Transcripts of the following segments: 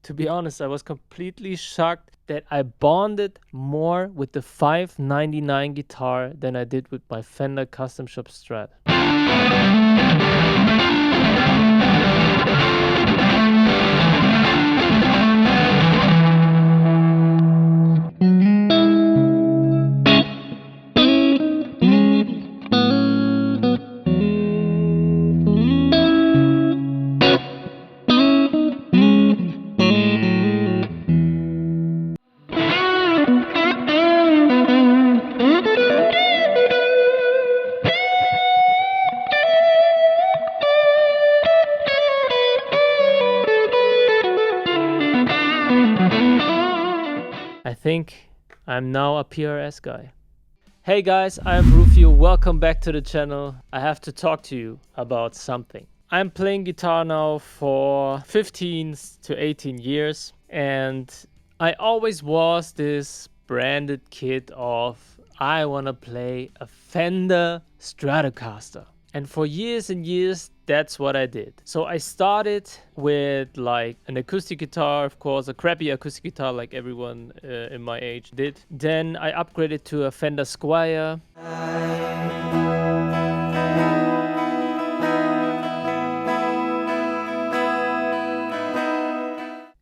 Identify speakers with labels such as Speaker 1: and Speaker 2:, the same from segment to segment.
Speaker 1: To be honest, I was completely shocked that I bonded more with the 599 guitar than I did with my Fender Custom Shop Strat. I think I'm now a PRS guy. Hey guys, I'm Brufio. Welcome back to the channel. I have to talk to you about something. I'm playing guitar now for 15 to 18 years, and I always was this branded kid of I want to play a Fender Stratocaster. And for years and years, that's what I did. So I started with like an acoustic guitar, of course, a crappy acoustic guitar like everyone in my age did. Then I upgraded to a Fender Squire.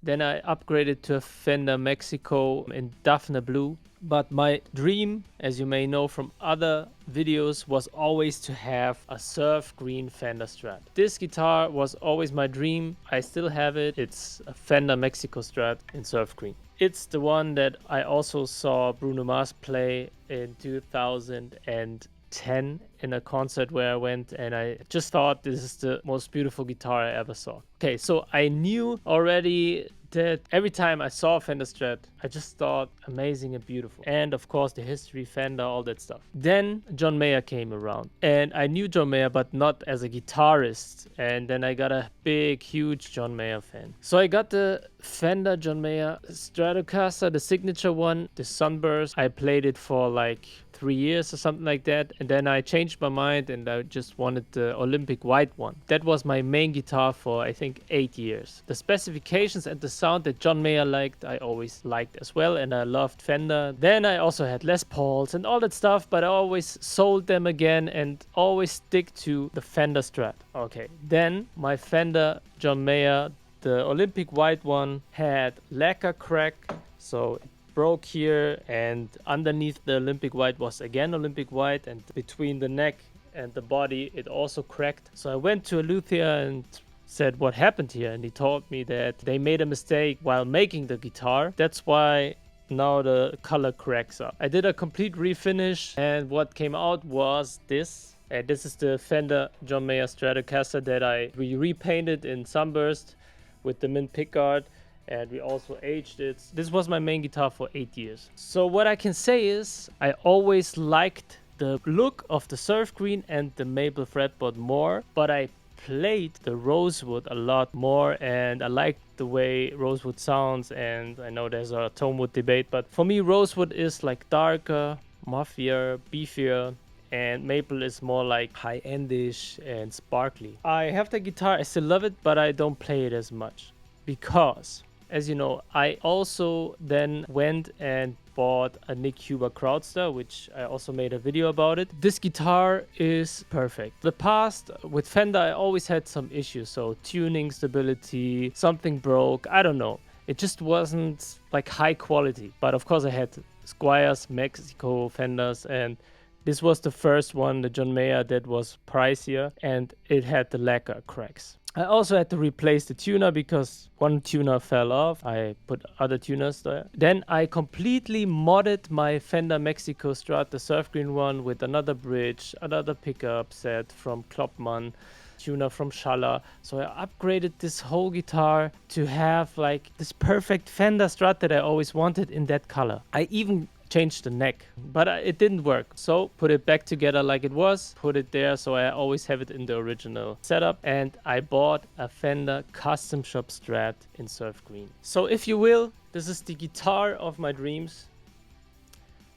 Speaker 1: Then I upgraded to a Fender Mexico in Daphne Blue. But my dream, as you may know from other videos, was always to have a surf green Fender Strat. This guitar was always my dream. I still have it. It's a Fender Mexico Strat in surf green. It's the one that I also saw Bruno Mars play in 2010 in a concert where I went, and I just thought this is the most beautiful guitar I ever saw. Okay, so I knew already that every time I saw a Fender Strat, I just thought amazing and beautiful. And of course the history, Fender, all that stuff. Then John Mayer came around, and I knew John Mayer, but not as a guitarist. And then I got a big, huge John Mayer fan. So I got the Fender John Mayer Stratocaster, the signature one, the Sunburst. I played it for like 3 years or something like that, and then I changed my mind and I just wanted the Olympic white one. That was my main guitar for I think 8 years. The specifications and the sound that John Mayer liked, I always liked as well, and I loved Fender. Then I also had Les Pauls and all that stuff, but I always sold them again and always stick to the Fender Strat. Okay, then my Fender John Mayer, the Olympic white one, had lacquer crack, so it broke here, and underneath the Olympic white was again Olympic white, and between the neck and the body it also cracked. So I went to a luthier and said what happened here, and he told me that they made a mistake while making the guitar. That's why now the color cracks up. I did a complete refinish, and what came out was this. And this is the Fender John Mayer Stratocaster that we repainted in Sunburst with the mint pickguard, and we also aged it. This was my main guitar for 8 years. So what I can say is I always liked the look of the surf green and the maple fretboard more, but I played the Rosewood a lot more, and I liked the way Rosewood sounds. And I know there's a tonewood debate, but for me Rosewood is like darker, muffier, beefier, and maple is more like high-endish and sparkly. I have the guitar, I still love it, but I don't play it as much because, as you know, I also then went and bought a Nick Huber Crowdster, which I also made a video about it. This guitar is perfect. The past with Fender, I always had some issues. So tuning, stability, something broke, I don't know. It just wasn't like high quality. But of course I had Squires, Mexico, Fenders, and this was the first one, the John Mayer, that was pricier, and it had the lacquer cracks. I also had to replace the tuner because one tuner fell off. I put other tuners there. Then I completely modded my Fender Mexico Strat, the surf green one, with another bridge, another pickup set from Kloppmann, tuner from Schaller. So I upgraded this whole guitar to have like this perfect Fender Strat that I always wanted in that color. I even changed the neck, but it didn't work. So put it back together like it was, put it there so I always have it in the original setup, and I bought a Fender Custom Shop Strat in surf green. So if you will, this is the guitar of my dreams,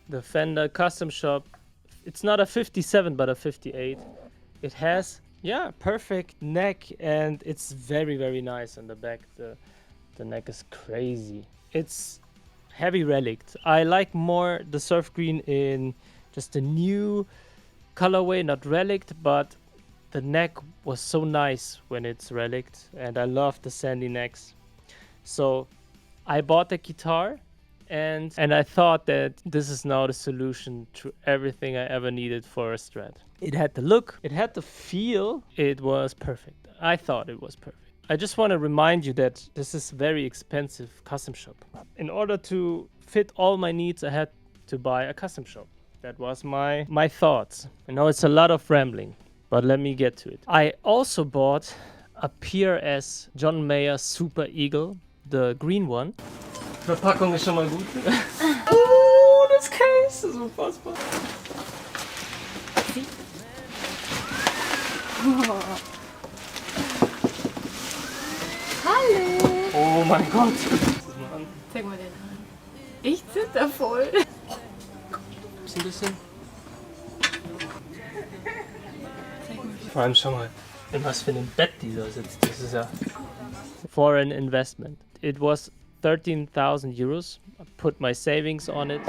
Speaker 1: the Fender Custom Shop. It's not a 57 but a 58. It has perfect neck, and it's very nice on the back. The The neck is crazy. It's heavy relic. I like more the surf green in just a new colorway, not relic, but the neck was so nice when it's relic, and I love the sandy necks. So I bought the guitar, and I thought that this is now the solution to everything I ever needed for a Strat. It had the look, it had the feel, it was perfect. I thought it was perfect. I just want to remind you that this is very expensive custom shop. In order to fit all my needs, I had to buy a custom shop. That was my thoughts. I know it's a lot of rambling, but let me get to it. I also bought a PRS John Mayer Super Eagle, the green one. Verpackung ist schon mal gut. Oh, das Case ist unfassbar.
Speaker 2: Hallo!
Speaker 1: Oh mein Gott.
Speaker 2: Zeig mal den an. Ich zitter voll.
Speaker 1: Ein bisschen. Vor allem schau mal, in was für einem Bett dieser sitzt. Das ist ja for an investment. It was 13,000 euros. I put my savings on it.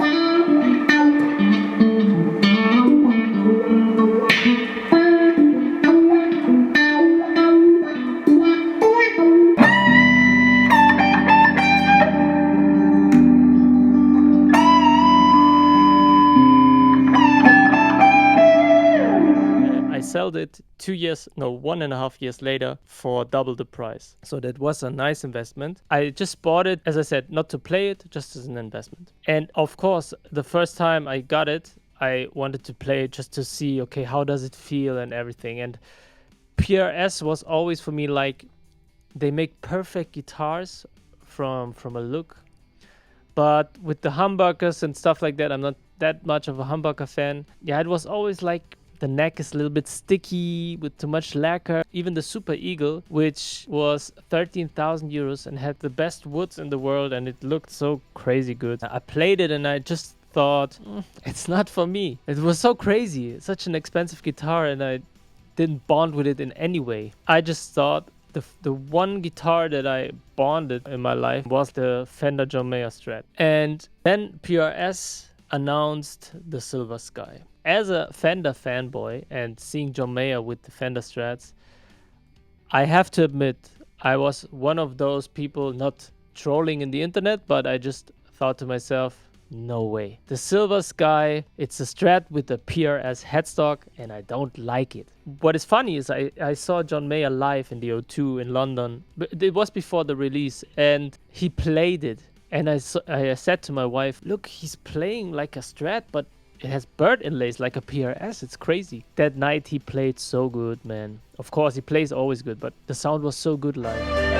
Speaker 1: I sold it 1.5 years later for double the price. So that was a nice investment. I just bought it, as I said, not to play it, just as an investment. And of course, the first time I got it, I wanted to play it just to see, okay, how does it feel and everything. And PRS was always for me like, they make perfect guitars from a look. But with the humbuckers and stuff like that, I'm not that much of a humbucker fan. Yeah, it was always like, the neck is a little bit sticky with too much lacquer. Even the Super Eagle, which was 13,000 euros and had the best woods in the world, and it looked so crazy good. I played it and I just thought, it's not for me. It was so crazy. It's such an expensive guitar, and I didn't bond with it in any way. I just thought the one guitar that I bonded in my life was the Fender John Mayer Strat. And then PRS announced the Silver Sky. As a Fender fanboy and seeing John Mayer with the Fender Strats, I have to admit, I was one of those people not trolling in the internet, but I just thought to myself, no way. The Silver Sky, it's a Strat with a PRS headstock, and I don't like it. What is funny is I saw John Mayer live in the O2 in London. It was before the release, and he played it. And I said to my wife, look, he's playing like a Strat, but it has bird inlays like a PRS. It's crazy. That night he played so good, man. Of course, he plays always good, but the sound was so good live.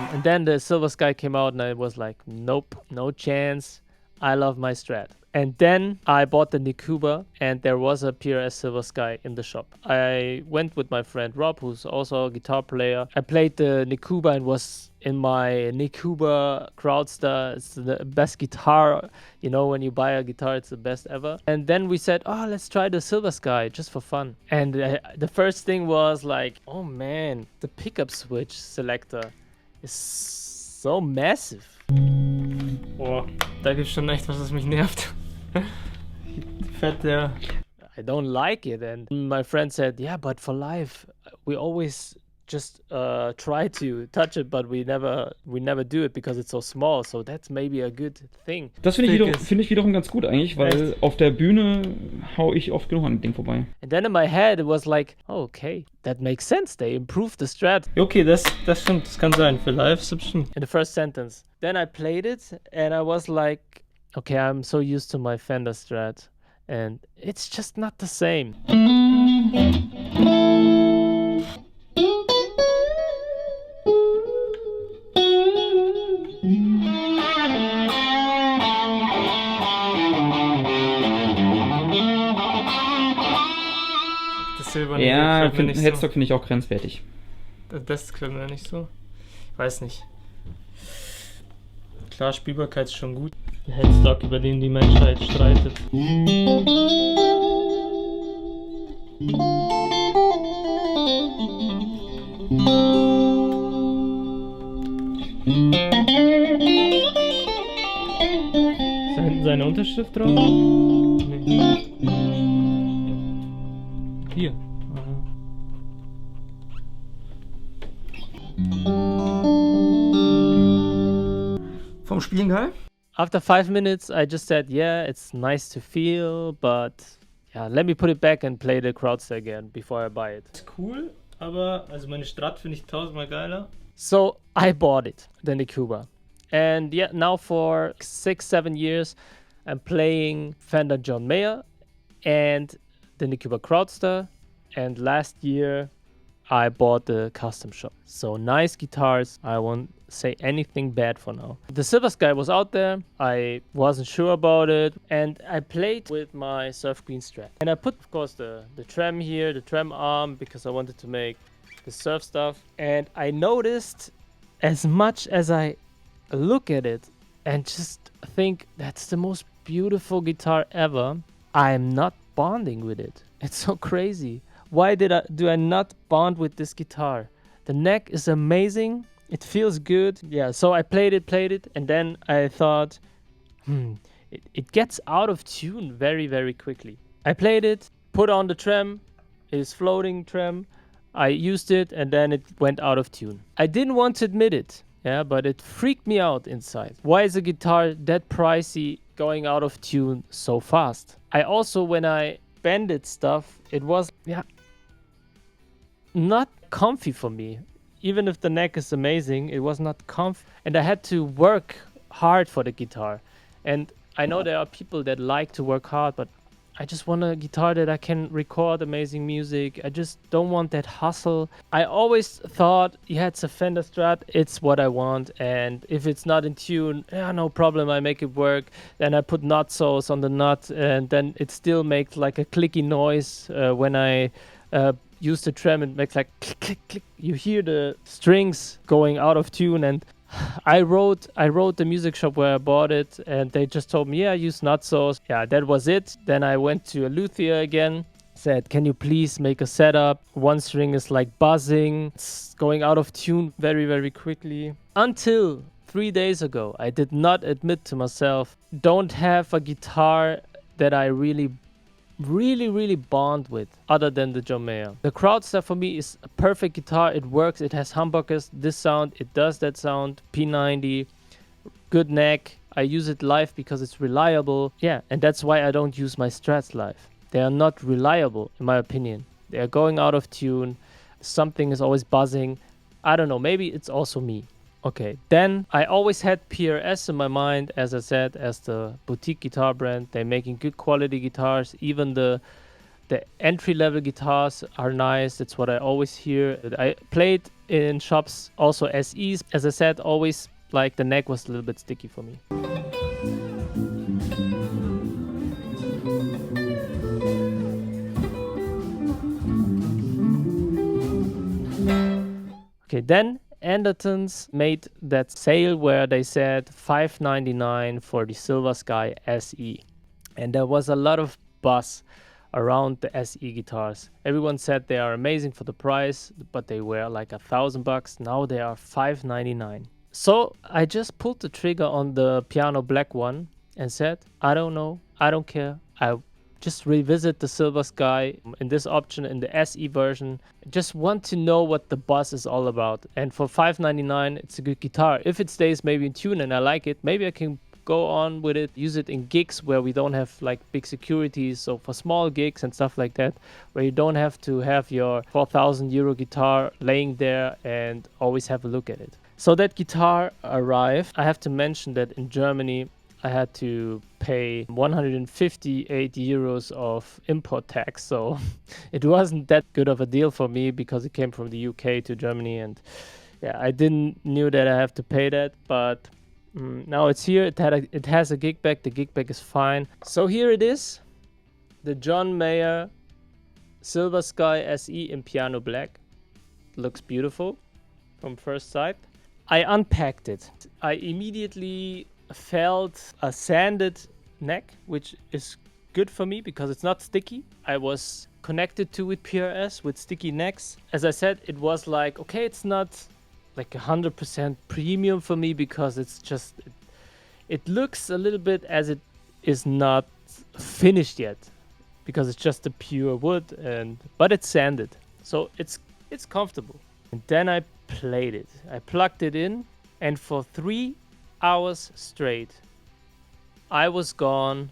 Speaker 1: And then the Silver Sky came out and I was like, nope, no chance. I love my Strat. And then I bought the Nikuba, and there was a PRS Silver Sky in the shop. I went with my friend Rob, who's also a guitar player. I played the Nikuba and was in my Nikuba Crowdster. It's the best guitar. You know, when you buy a guitar, it's the best ever. And then we said, oh, let's try the Silver Sky just for fun. And the first thing was like, oh man, the pickup switch selector is so massive. Oh, da gibt's schon echt was mich nervt. Fett, I don't like it. And my friend said, yeah, but for live, we always just try to touch it, but we never do it because it's so small. So that's maybe a good thing.
Speaker 3: Das finde ich wiederum ganz gut eigentlich, weil auf der Bühne hau ich oft genug an dem Ding vorbei.
Speaker 1: And then in my head it was like, oh, okay, that makes sense. They improved the Strat.
Speaker 4: Okay, das stimmt, das kann sein. Für live ist bestimmt.
Speaker 1: In the first sentence. Then I played it and I was like, okay, I'm so used to my Fender Strat and it's just not the same.
Speaker 4: Ja,
Speaker 3: Headstock finde ich auch grenzwertig.
Speaker 4: Das gefällt mir nicht so. Ich weiß nicht. Klar, Spielbarkeit ist schon gut. Der Headstock, über den die Menschheit streitet. Ist da hinten seine Unterschrift drauf? Nee. Hier.
Speaker 3: Vom Spielen geil?
Speaker 1: After 5 minutes, I just said, yeah, it's nice to feel, but yeah, let me put it back and play the Crowdster again before I buy it.
Speaker 4: Ist cool, aber also meine Strat finde ich 1000-mal geiler.
Speaker 1: So I bought it, the Nikuba. And yeah, now for 6-7 years, I'm playing Fender John Mayer and the Nikuba Crowdster. And last year, I bought the custom shop. So nice guitars. I won't say anything bad for now. The Silver Sky was out there. I wasn't sure about it. And I played with my Surf Green Strat. And I put, of course, the trem here, the trem arm, because I wanted to make the surf stuff. And I noticed, as much as I look at it and just think that's the most beautiful guitar ever, I'm not bonding with it. It's so crazy. Why do I not bond with this guitar? The neck is amazing. It feels good. Yeah, so I played it, and then I thought, it gets out of tune very, very quickly. I played it, put on the trem, it is floating trem. I used it, and then it went out of tune. I didn't want to admit it, yeah, but it freaked me out inside. Why is a guitar that pricey going out of tune so fast? I also, when I bended stuff, it was, not comfy for me. Even if the neck is amazing, it was not comfy. And I had to work hard for the guitar. And I know there are people that like to work hard, but I just want a guitar that I can record amazing music. I just don't want that hustle. I always thought, yeah, it's a Fender Strat, it's what I want. And if it's not in tune, yeah, no problem, I make it work. Then I put nut soles on the nut, and then it still makes like a clicky noise when I use the trem. It makes like click, click, click. You hear the strings going out of tune. And I wrote the music shop where I bought it, and they just told me, yeah, use nut soles. Yeah, that was it. Then I went to a luthier again, said, can you please make a setup? One string is like buzzing. It's going out of tune very, very quickly. Until 3 days ago, I did not admit to myself, don't have a guitar that I really bond with other than the John Mayer. The Crowdster for me is a perfect guitar. It works, it has humbuckers, this sound, it does that sound, P90, good neck. I use it live because it's reliable. Yeah, and that's why I don't use my Strats live. They are not reliable, in my opinion. They are going out of tune. Something is always buzzing. I don't know, maybe it's also me. Okay, then I always had PRS in my mind, as I said, as the boutique guitar brand. They're making good quality guitars. Even the entry-level guitars are nice. That's what I always hear. I played in shops, also SEs. As I said, always like the neck was a little bit sticky for me. Okay, then Andertons made that sale where they said $5.99 for the Silver Sky SE. And there was a lot of buzz around the SE guitars. Everyone said they are amazing for the price, but they were like $1,000. Now they are $5.99. So I just pulled the trigger on the piano black one and said, I don't know, I don't care. I just revisit the Silver Sky in this option in the SE version. Just want to know what the buzz is all about. And for $5.99, it's a good guitar. If it stays maybe in tune and I like it, maybe I can go on with it, use it in gigs where we don't have like big securities. So for small gigs and stuff like that, where you don't have to have your €4,000 guitar laying there and always have a look at it. So that guitar arrived. I have to mention that in Germany, I had to pay 158 euros of import tax. So it wasn't that good of a deal for me because it came from the UK to Germany. And yeah, I didn't knew that I have to pay that, but now it's here. It has a gig bag. The gig bag is fine. So here it is, the John Mayer Silver Sky SE in piano black. Looks beautiful from first sight. I unpacked it. I immediately felt a sanded neck, which is good for me because it's not sticky. I was connected to with PRS with sticky necks. As I said, it was like, okay, it's not like 100% premium for me because it's just, it looks a little bit as it is not finished yet because it's just a pure wood, but it's sanded. So it's comfortable. And then I played it. I plugged it in, and for 3 hours straight, I was gone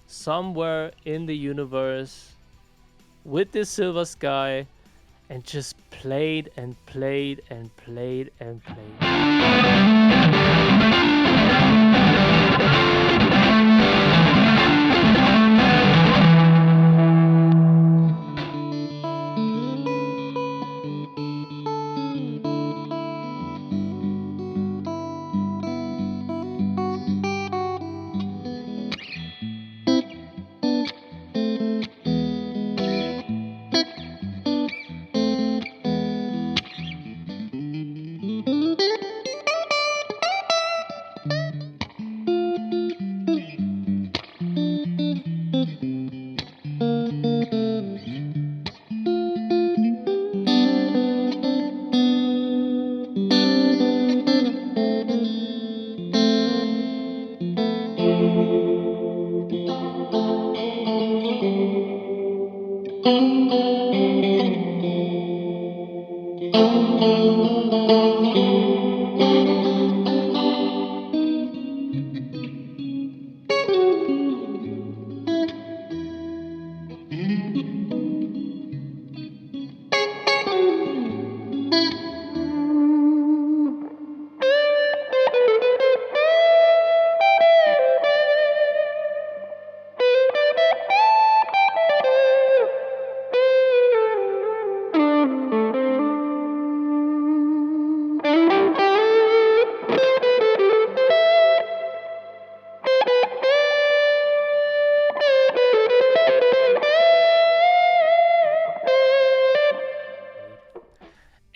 Speaker 1: somewhere in the universe with this Silver Sky and just played and played and played and played.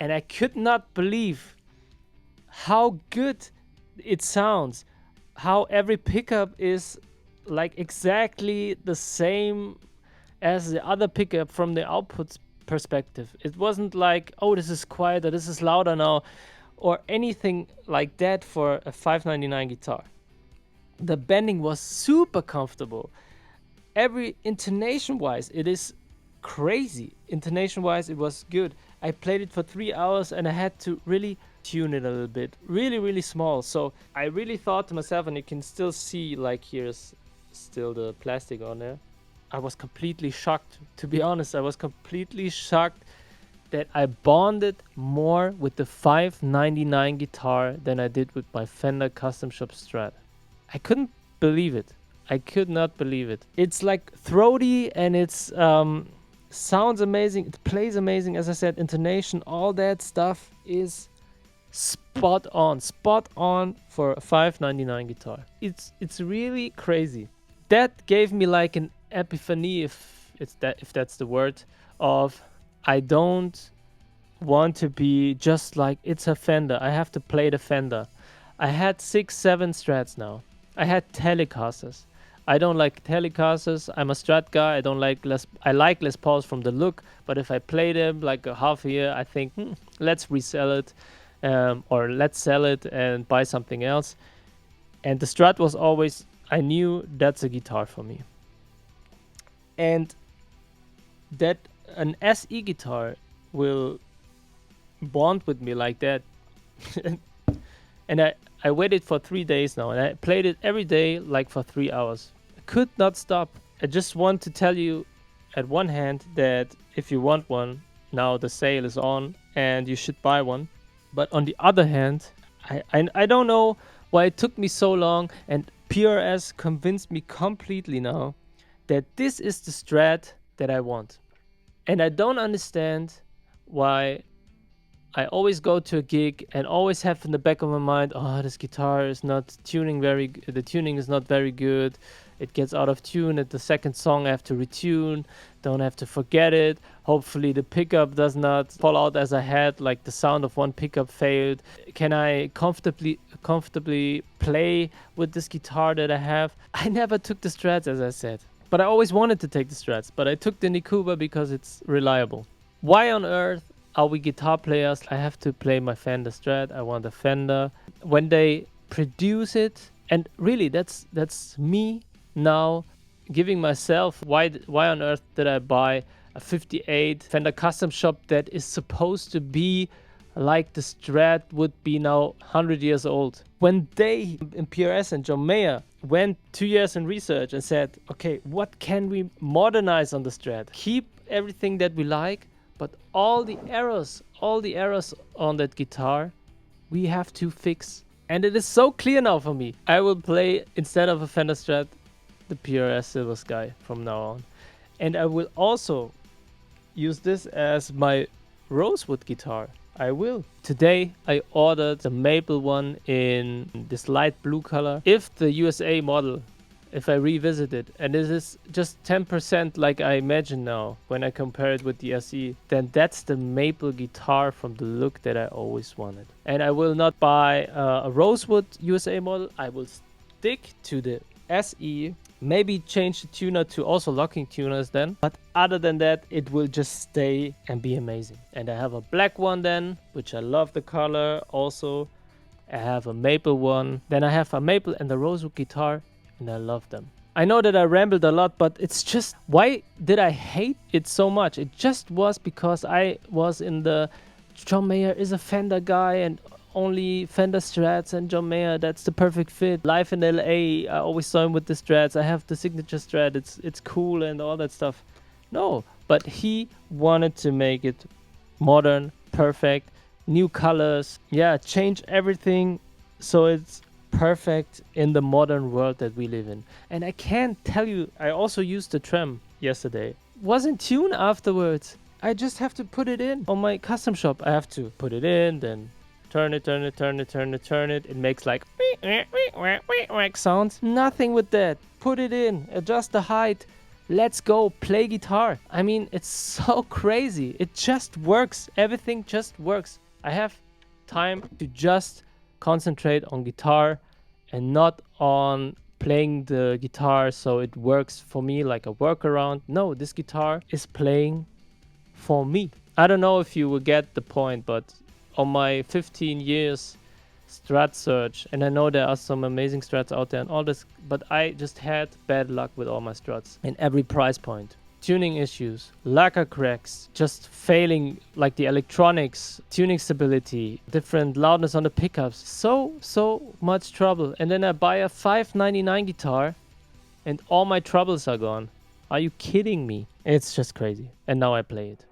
Speaker 1: And I could not believe how good it sounds, how every pickup is like exactly the same as the other pickup from the output perspective. It wasn't like, oh, this is quieter, this is louder now, or anything like that for a $5.99 guitar. The bending was super comfortable. Every intonation-wise, it is crazy. Intonation-wise, it was good. I played it for 3 hours and I had to really tune it a little bit. Really, really small. So I really thought to myself, and you can still see, like, here's still the plastic on there. I was completely shocked. To be honest, I was completely shocked that I bonded more with the $5.99 guitar than I did with my Fender Custom Shop Strat. I couldn't believe it. I could not believe it. It's like throaty and it's sounds amazing. It plays amazing. As I said, intonation, all that stuff is spot on for a $5.99 guitar. It's really crazy. That gave me like an epiphany, if that's the word, of I don't want to be just like it's a Fender. I have to play the Fender. I had 6-7 Strats now. I had Telecasters. I don't like Telecasters. I'm a Strat guy. I don't like I like Les Pauls from the look, but if I play them like a half a year, I think let's resell it, or let's sell it and buy something else. And the Strat was always, I knew that's a guitar for me. And that an SE guitar will bond with me like that. And I waited for 3 days now, and I played it every day like for 3 hours. I could not stop. I just want to tell you at one hand that if you want one, now the sale is on and you should buy one. But on the other hand, I don't know why it took me so long, and PRS convinced me completely now that this is the Strat that I want. And I don't understand why I always go to a gig and always have in the back of my mind, oh, this guitar is not the tuning is not very good. It gets out of tune at the second song. I have to retune. Don't have to forget it. Hopefully the pickup does not fall out as I had, like the sound of one pickup failed. Can I comfortably play with this guitar that I have? I never took the Strats, as I said. But I always wanted to take the Strats. But I took the Nikuba because it's reliable. Why on earth are we guitar players? I have to play my Fender Strat. I want a Fender. When they produce it, and really that's me now giving myself, why on earth did I buy a 58 Fender Custom Shop that is supposed to be like the Strat would be now 100 years old? When they in PRS and John Mayer went 2 years in research and said, okay, what can we modernize on the Strat? Keep everything that we like, but all the errors on that guitar, we have to fix. And it is so clear now for me. I will play, instead of a Fender Strat, the PRS Silver Sky from now on. And I will also use this as my Rosewood guitar. I will. Today I ordered the maple one in this light blue color. If the USA model, if I revisit it, and this is just 10% like I imagine now when I compare it with the SE, then that's the maple guitar from the look that I always wanted. And I will not buy a Rosewood USA model. I will stick to the SE, maybe change the tuner to also locking tuners then. But other than that, it will just stay and be amazing. And I have a black one then, which I love the color also. I have a maple one. Then I have a maple and a Rosewood guitar. And I love them. I know that I rambled a lot, but it's just, why did I hate it so much? It just was because I was in the John Mayer is a Fender guy and only Fender Strats and John Mayer, that's the perfect fit. Live in LA, I always saw him with the Strats. I have the signature Strat, it's cool and all that stuff. No, but he wanted to make it modern, perfect, new colors. Yeah, change everything so it's perfect in the modern world that we live in. And I can't tell you, I also used the trem yesterday. Was in tune afterwards. I just have to put it in on my custom shop. I have to put it in, then turn it. It makes like sounds. Nothing with that. Put it in, adjust the height. Let's go play guitar. I mean, it's so crazy. It just works. Everything just works. I have time to just concentrate on guitar and not on playing the guitar so it works for me like a workaround. No, this guitar is playing for me. I don't know if you will get the point, but on my 15 years Strat search, and I know there are some amazing Strats out there and all this, but I just had bad luck with all my Strats in every price point. Tuning issues, lacquer cracks, just failing like the electronics, tuning stability, different loudness on the pickups. So much trouble. And then I buy a $5.99 guitar and all my troubles are gone. Are you kidding me? It's just crazy. And now I play it.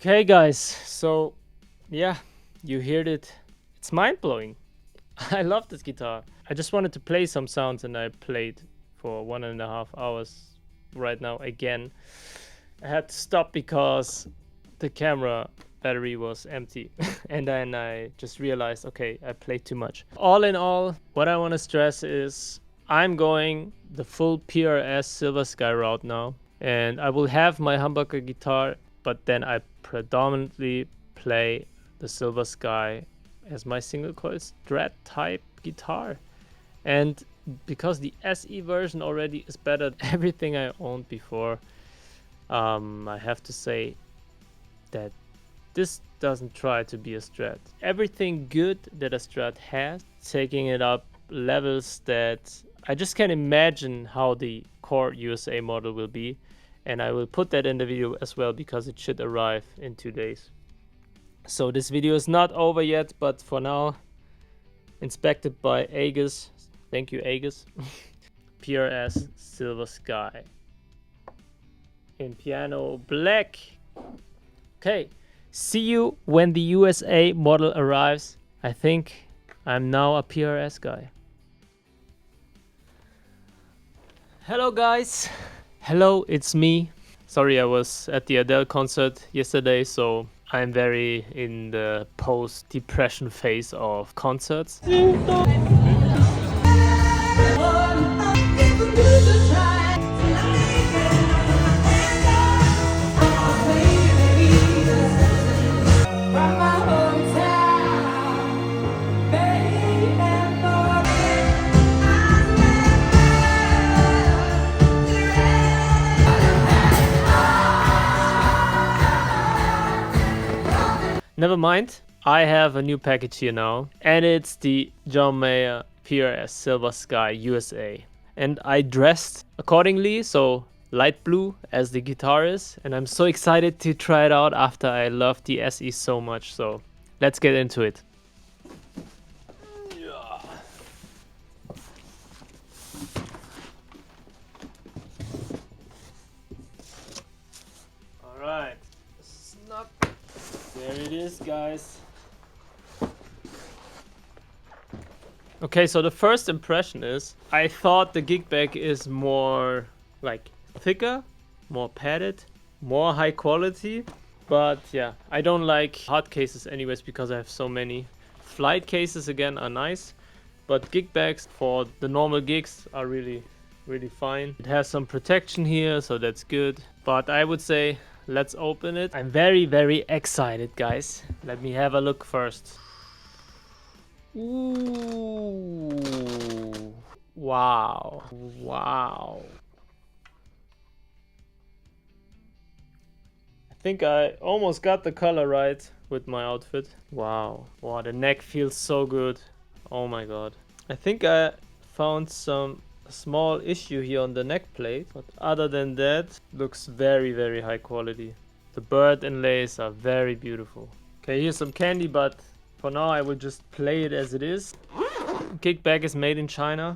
Speaker 1: Okay, guys, so yeah, you heard it. It's mind-blowing. I love this guitar. I just wanted to play some sounds and I played for 1.5 hours right now again. I had to stop because the camera battery was empty and then I just realized, okay, I played too much. All in all, what I want to stress is I'm going the full PRS Silver Sky route now, and I will have my humbucker guitar, but then I predominantly play the Silver Sky as my single coil Strat type guitar. And because the SE version already is better than everything I owned before, I have to say that this doesn't try to be a Strat. Everything good that a Strat has, taking it up levels that I just can't imagine how the core USA model will be. And I will put that in the video as well because it should arrive in 2 days. So this video is not over yet, but for now, inspected by Agus. Thank you, Agus. PRS Silver Sky in piano black. Okay, see you when the USA model arrives. I think I'm now a PRS guy. Hello guys. Hello, it's me. Sorry, I was at the Adele concert yesterday, so I'm very in the post-depression phase of concerts. Never mind, I have a new package here now, and it's the John Mayer PRS Silver Sky USA. And I dressed accordingly, so light blue as the guitar is, and I'm so excited to try it out after I loved the SE so much, so let's get into it. Alright, snap. There it is, guys. Okay, so the first impression is I thought the gig bag is more like thicker, more padded, more high quality, but yeah, I don't like hard cases anyways because I have so many. Flight cases again are nice, but gig bags for the normal gigs are really fine. It has some protection here, so that's good, but I would say let's open it. I'm very excited, guys. Let me have a look first. Ooh. Wow. I think I almost got the color right with my outfit. Wow, the neck feels so good. Oh my god. I think I found some small issue here on the neck plate, but other than that, looks very high quality. The bird inlays are very beautiful. Okay, here's some candy, but for now I will just play it as it is. Gig bag is made in China.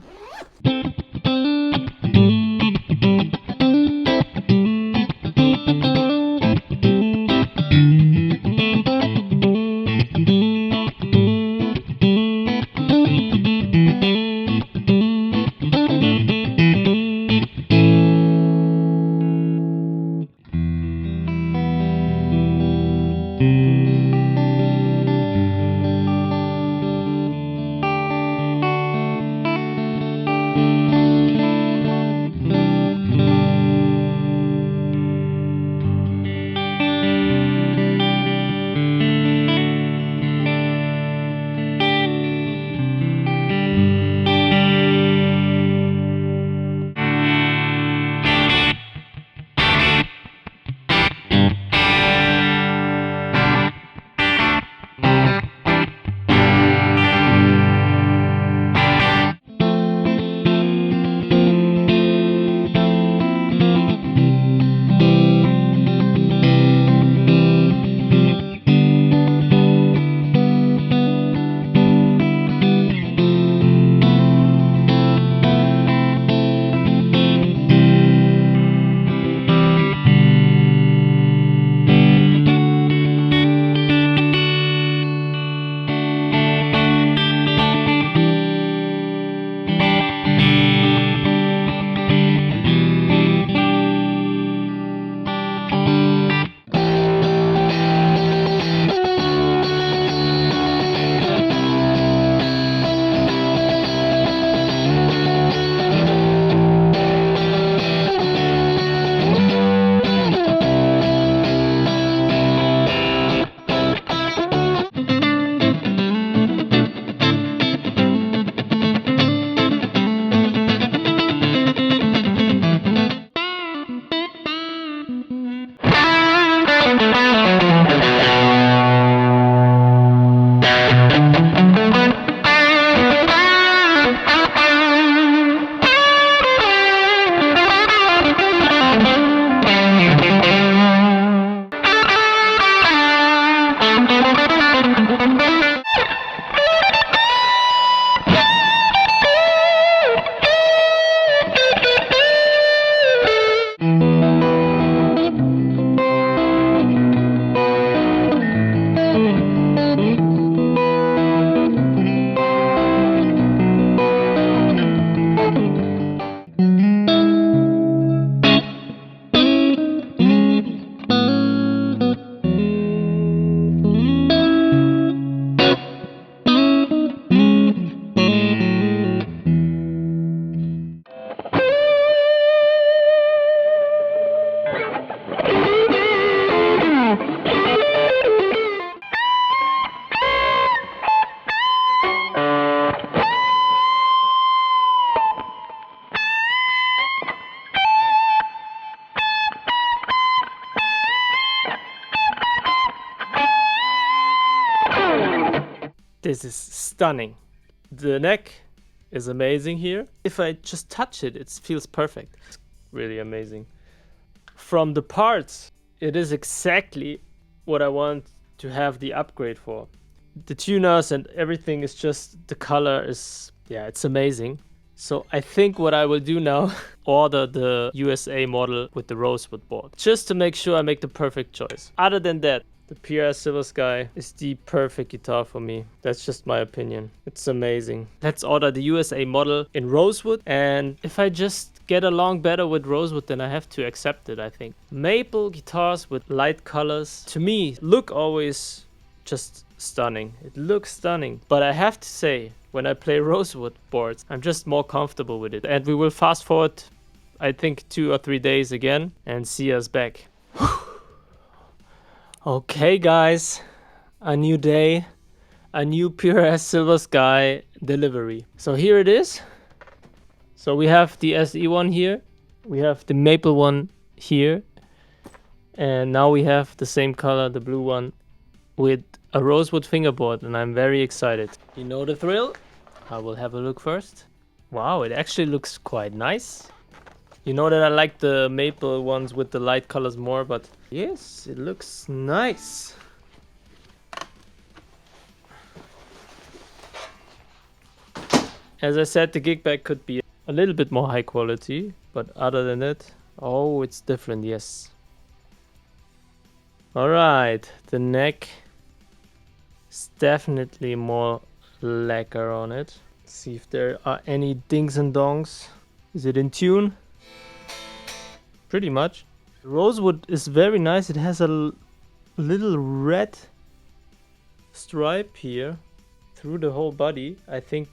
Speaker 1: This is stunning. The neck is amazing here. If I just touch it, it feels perfect. It's really amazing. From the parts, it is exactly what I want to have the upgrade for. The tuners and everything is just, the color is, yeah, it's amazing. So I think what I will do now, order the USA model with the Rosewood board, just to make sure I make the perfect choice. Other than that, the PRS Silver Sky is the perfect guitar for me. That's just my opinion. It's amazing. Let's order the USA model in Rosewood, and if I just get along better with Rosewood, then I have to accept it, I think. Maple guitars with light colors, to me, look always just stunning. It looks stunning. But I have to say, when I play Rosewood boards, I'm just more comfortable with it. And we will fast forward, I think, 2 or 3 days again and see us back. Okay guys, a new day, a new PRS Silver Sky delivery. So here it is. So we have the SE one here, we have the maple one here, and now we have the same color, the blue one, with a rosewood fingerboard, and I'm very excited. You know the thrill? I will have a look first. Wow, it actually looks quite nice. You know that I like the maple ones with the light colors more, but yes, it looks nice. As I said, the gig bag could be a little bit more high quality, but other than that, oh, it's different, yes. Alright, the neck is definitely more lacquer on it. Let's see if there are any dings and dongs. Is it in tune? Pretty much. Rosewood is very nice. It has a little red stripe here through the whole body. I think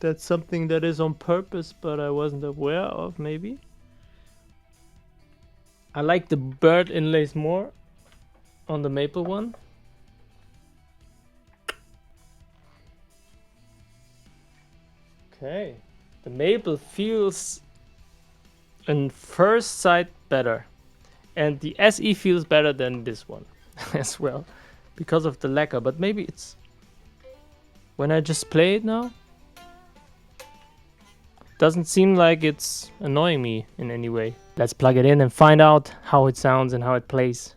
Speaker 1: that's something that is on purpose, but I wasn't aware of, maybe. I like the bird inlays more on the maple one. Okay. The maple feels in first sight better, and the SE feels better than this one as well because of the lacquer, but maybe it's when I just play it now, doesn't seem like it's annoying me in any way. Let's plug it in and find out how it sounds and how it plays.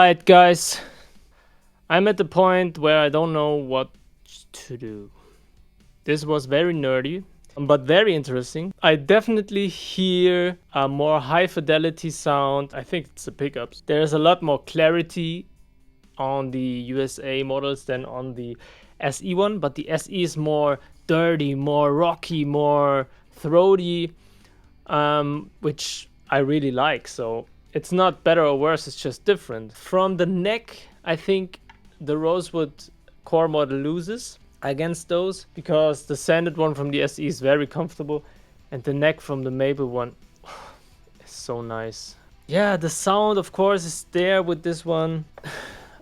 Speaker 1: Alright guys, I'm at the point where I don't know what to do. This was very nerdy, but very interesting. I definitely hear a more high fidelity sound. I think it's the pickups. There's a lot more clarity on the USA models than on the SE one, but the SE is more dirty, more rocky, more throaty, which I really like. So it's not better or worse, it's just different. From the neck, I think the Rosewood core model loses against those, because the sanded one from the SE is very comfortable, and the neck from the maple one is so nice. Yeah, the sound of course is there with this one.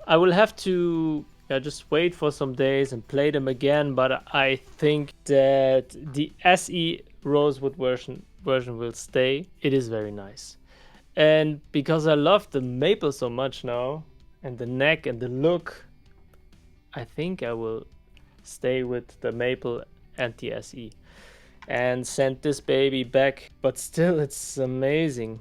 Speaker 1: I will have to just wait for some days and play them again, but I think that the SE Rosewood version will stay. It is very nice. And because I love the maple so much now, and the neck and the look, I think I will stay with the maple and the SE and send this baby back. But still, it's amazing.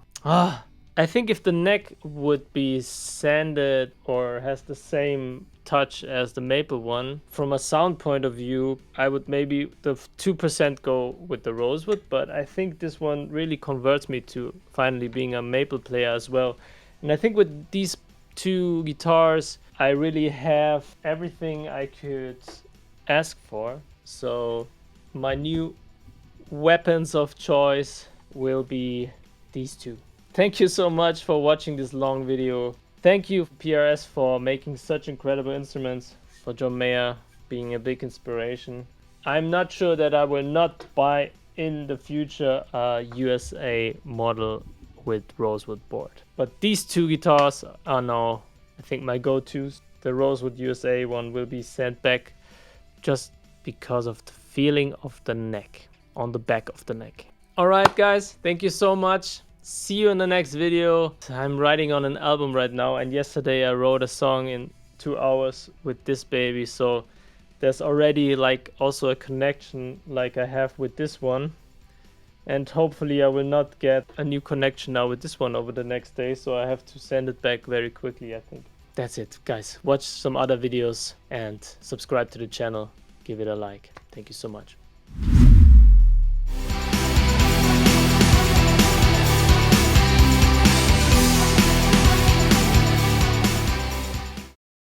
Speaker 1: I think if the neck would be sanded or has the same touch as the maple one, from a sound point of view, I would maybe the 2% go with the Rosewood, but I think this one really converts me to finally being a maple player as well. And I think with these two guitars, I really have everything I could ask for. So my new weapons of choice will be these two. Thank you so much for watching this long video. Thank you PRS for making such incredible instruments, for John Mayer being a big inspiration. I'm not sure that I will not buy in the future a USA model with Rosewood board. But these two guitars are now, I think, my go-tos. The Rosewood USA one will be sent back just because of the feeling of the neck, on the back of the neck. Alright guys, thank you so much. See you in the next video. I'm writing on an album right now, and yesterday I wrote a song in 2 hours with this baby, so there's already like also a connection like I have with this one, and hopefully I will not get a new connection now with this one over the next day, so I have to send it back very quickly, I think. That's it guys, watch some other videos and subscribe to the channel, give it a like. Thank you so much.